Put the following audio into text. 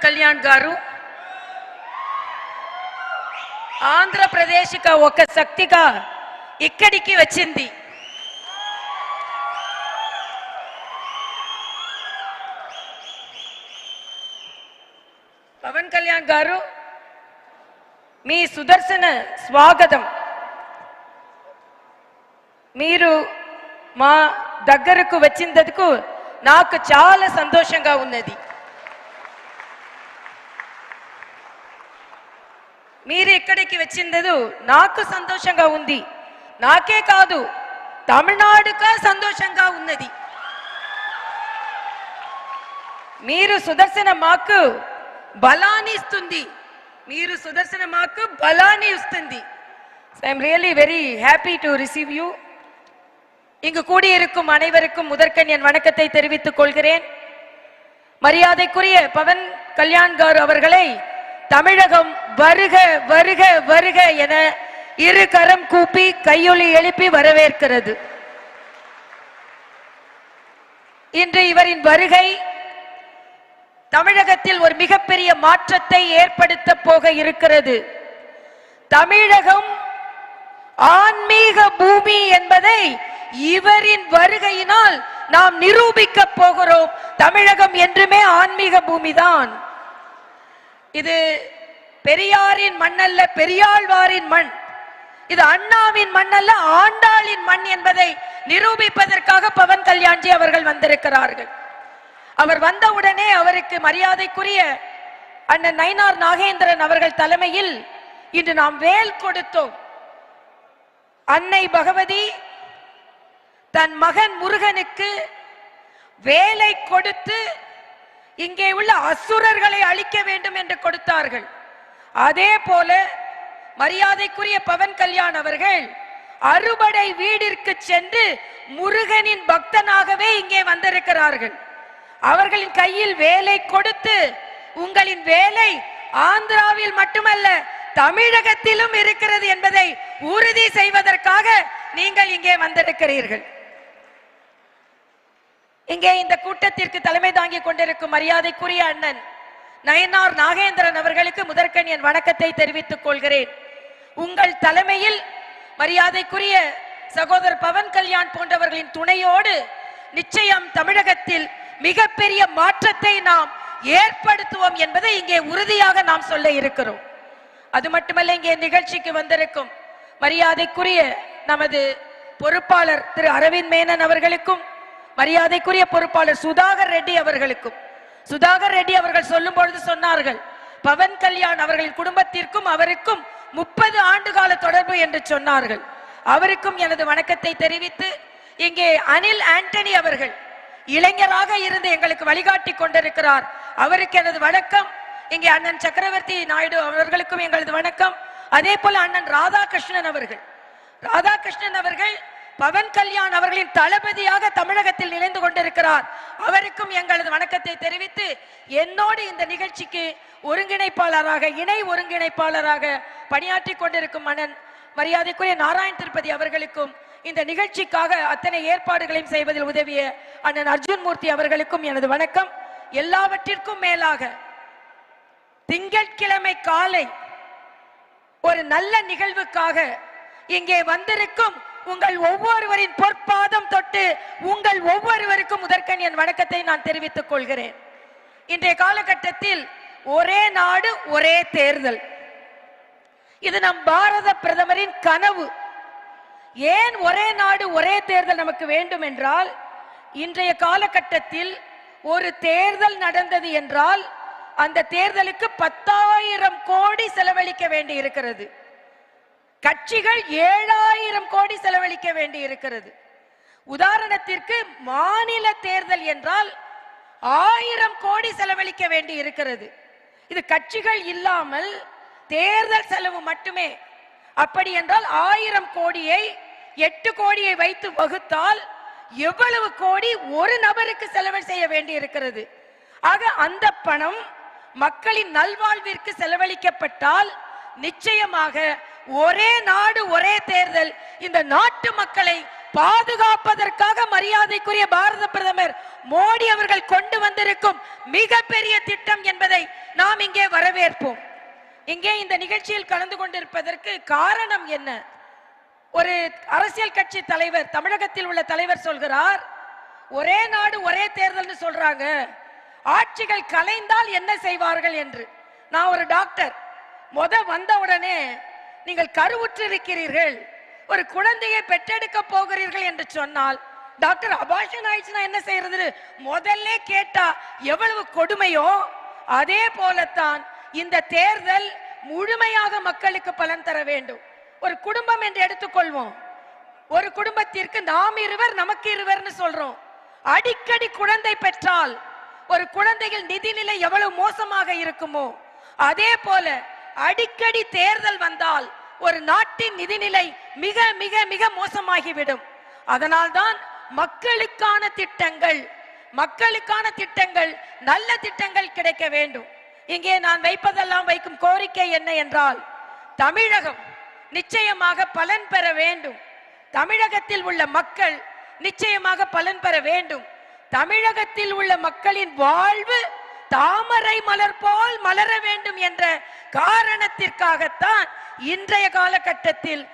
కళ్యాణ్ గారు ఆంధ్రప్రదేశ్కి ఒక శక్తిగా ఇక్కడికి వచ్చింది. పవన్ కళ్యాణ్ గారు మీ సుదర్శన స్వాగతం. మీరు మా దగ్గరకు వచ్చినందుకు నాకు చాలా సంతోషంగా ఉన్నది. మీరు ఇక్కడికి వచ్చింది నాకు సంతోషంగా ఉంది. నాకే కాదు తమిళనాడుగా సంతోషంగా ఉన్నది. మీరు సుదర్శన మాకు బలాన్ని ఇస్తుంది. మీరు సుదర్శన మాకు బలాన్ని ఇస్తుంది. I'm really very happy to receive you. இங்கு கூடியிருக்கும் அனைவருக்கும் முதற்கண் என் வணக்கத்தை தெரிவித்துக் கொள்கிறேன். மரியாதைக்குரிய பவன் கல்யாண் கார் அவர்களை தமிழகம் வருக வருக வருக என இரு கரம் கூப்பி கையொலி எழுப்பி வரவேற்கிறது. இன்று இவரின் வருகை தமிழகத்தில் ஒரு மிகப்பெரிய மாற்றத்தை ஏற்படுத்த போக இருக்கிறது. தமிழகம் ஆன்மீக பூமி என்பதை இவரின் வருகையினால் நாம் நிரூபிக்க போகிறோம். தமிழகம் என்றுமே ஆன்மீக பூமிதான். இது பெரியாரின் மண் அல்ல, பெரியாழ்வாரின் மண். இது அண்ணாவின் மண் அல்ல, ஆண்டாளின் மண் என்பதை நிரூபிப்பதற்காக பவன் கல்யாண்ஜி அவர்கள் வந்திருக்கிறார்கள். அவர் வந்தவுடனே அவருக்கு மரியாதைக்குரிய அண்ணன் நயினார் நாகேந்திரன் அவர்கள் தலைமையில் இன்று நாம் வேல் கொடுத்தோம். அன்னை பகவதி தன் மகன் முருகனுக்கு வேலை கொடுத்து இங்கே உள்ள அசுரர்களை அழிக்க வேண்டும் என்று கொடுத்தார்கள். அதே போல மரியாதைக்குரிய பவன் கல்யாண் அவர்கள் அறுபடை வீடிற்கு சென்று முருகனின் பக்தனாகவே இங்கே வந்திருக்கிறார்கள். அவர்களின் கையில் வேலை கொடுத்து உங்களின் வேலை ஆந்திராவில் மட்டுமல்ல தமிழகத்திலும் இருக்கிறது என்பதை உறுதி செய்வதற்காக நீங்கள் இங்கே வந்திருக்கிறீர்கள். இங்கே இந்த கூட்டத்திற்கு தலைமை தாங்கிக் கொண்டிருக்கும் மரியாதைக்குரிய அண்ணன் நயினார் நாகேந்திரன் அவர்களுக்கு முதற்கண் என் வணக்கத்தை தெரிவித்துக் கொள்கிறேன். உங்கள் தலைமையில் மரியாதைக்குரிய சகோதரர் பவன் கல்யாண் போன்றவர்களின் துணையோடு நிச்சயம் தமிழகத்தில் மிகப்பெரிய மாற்றத்தை நாம் ஏற்படுத்துவோம் என்பதை இங்கே உறுதியாக நாம் சொல்ல இருக்கிறோம். அது மட்டுமல்ல, இங்கே நிகழ்ச்சிக்கு வந்திருக்கும் மரியாதைக்குரிய நமது பொறுப்பாளர் திரு அரவிந்த் மேனன் அவர்களுக்கும் மரியாதைக்குரிய பொறுப்பாளர் சுதாகர் ரெட்டி அவர்களுக்கும், சுதாகர் ரெட்டி அவர்கள் சொல்லும் பொழுது சொன்னார்கள், பவன் கல்யாண் அவர்களின் குடும்பத்திற்கும் அவருக்கும் 30 ஆண்டு கால தொடர்பு என்று சொன்னார்கள். அவருக்கும் எனது வணக்கத்தை தெரிவித்து, இங்கே அனில் ஆண்டனி அவர்கள் இளைஞராக இருந்து எங்களுக்கு வழிகாட்டி கொண்டிருக்கிறார். அவருக்கு எனது வணக்கம். இங்கே அண்ணன் சக்கரவர்த்தி நாயுடு அவர்களுக்கும் எங்களது வணக்கம். அதே போல அண்ணன் ராதாகிருஷ்ணன் அவர்கள் பவன் கல்யாண் அவர்களின் தளபதியாக தமிழகத்தில் இணைந்து கொண்டிருக்கிறார். அவருக்கும் எங்களது வணக்கத்தை தெரிவித்து, என்னோடு இந்த நிகழ்ச்சிக்கு ஒருங்கிணைப்பாளராக இணை ஒருங்கிணைப்பாளராக பணியாற்றி கொண்டிருக்கும் அண்ணன் மரியாதைக்குரிய நாராயண் திருப்பதி அவர்களுக்கும், இந்த நிகழ்ச்சிக்காக அத்தனை ஏற்பாடுகளையும் செய்வதில் உதவிய அண்ணன் அர்ஜுன் மூர்த்தி அவர்களுக்கும் எனது வணக்கம். எல்லாவற்றிற்கும் மேலாக திங்கட்கிழமை காலை ஒரு நல்ல நிகழ்வுக்காக இங்கே வந்திருக்கும் உங்கள் ஒவ்வொருவரின் பொற்பாதம் தொட்டு உங்கள் ஒவ்வொருவருக்கும் முதற்கண் என் வணக்கத்தை நான் தெரிவித்துக் கொள்கிறேன். இன்றைய காலகட்டத்தில் ஒரே நாடு ஒரே தேர்தல், இது நம் பாரத பிரதமரின் கனவு. ஏன் ஒரே நாடு ஒரே தேர்தல் நமக்கு வேண்டும் என்றால், இன்றைய காலகட்டத்தில் ஒரு தேர்தல் நடந்தது என்றால் அந்த தேர்தலுக்கு 10,000 கோடி செலவழிக்க வேண்டி இருக்கிறது. கட்சிகள் 7,000 கோடி செலவழிக்க வேண்டி இருக்கிறது. உதாரணத்திற்கு மாநில தேர்தல் என்றால் 1000 கோடி செலவழிக்க வேண்டி இருக்கிறது. இது கட்சிகள் இல்லாமல் தேர்தல் செலவு மட்டுமே. அப்படி என்றால் 1000 கோடியை 8 கோடியை வைத்து வகுத்தால் எவ்வளவு கோடி ஒரு நபருக்கு செலவு செய்ய வேண்டி இருக்கிறது. ஆக அந்த பணம் மக்களின் நல்வாழ்விற்கு செலவழிக்கப்பட்டால் நிச்சயமாக ஒரே நாடு ஒரே தேர்தல் இந்த நாட்டு மக்களை பாதுகாப்பதற்காக மரியாதைக்குரிய பாரத பிரதமர் மோடி அவர்கள் கொண்டு வந்திருக்கும் மிகப்பெரிய திட்டம் என்பதை நாம் நாம் இங்கே வரவேற்போம். இங்கே இந்த நிகழ்ச்சியில் கலந்து கொண்டிருப்பதற்கு காரணம் என்ன? ஒரு அரசியல் கட்சி தலைவர், தமிழகத்தில் உள்ள தலைவர் சொல்கிறார், ஒரே நாடு ஒரே தேர்தல் சொல்றாங்க, ஆட்சிகள் கலைந்தால் என்ன செய்வார்கள் என்று. நான் ஒரு டாக்டர், வந்த உடனே நீங்கள் கருவுற்று இருக்கிறீர்கள், ஒரு குழந்தையை பெற்றெடுக்க போகிறீர்கள் என்று சொன்னால், டாக்டர் அபார்ஷன் ஆயிடுச்சுன்னா என்ன செய்யறது முதல்ல கேட்டா எவ்வளவு கொடுமையோ, அதே போலத்தான் இந்த தேர்தல் முழுமையாக மக்களுக்கு பலன் தர வேண்டும். ஒரு குடும்பம் என்று எடுத்துக்கொள்வோம், ஒரு குடும்பத்திற்கு நாம் இருவர் நமக்கு இருவர்னு சொல்றோம். அடிக்கடி குழந்தை பெற்றால் ஒரு குழந்தைகள் நிதிநிலை எவ்வளவு மோசமாக இருக்குமோ, அதே போல அடிக்கடி தேர்தல் வந்தால் ஒரு நாட்டின் நிதிநிலை மிக மிக மிக மோசமாகிவிடும். அதனால்தான் மக்களுக்கான திட்டங்கள் நல்ல திட்டங்கள் கிடைக்க வேண்டும். இங்கே நான் வைப்பதெல்லாம் வைக்கும் கோரிக்கை என்ன என்றால், தமிழகம் நிச்சயமாக பலன் பெற வேண்டும். தமிழகத்தில் உள்ள மக்கள் நிச்சயமாக பலன் பெற வேண்டும். தமிழகத்தில் உள்ள மக்களின் வாழ்வு தாமரை மலர் போல் மலர வேண்டும் என்ற காரணத்திற்காகத்தான் இன்றைய காலகட்டத்தில்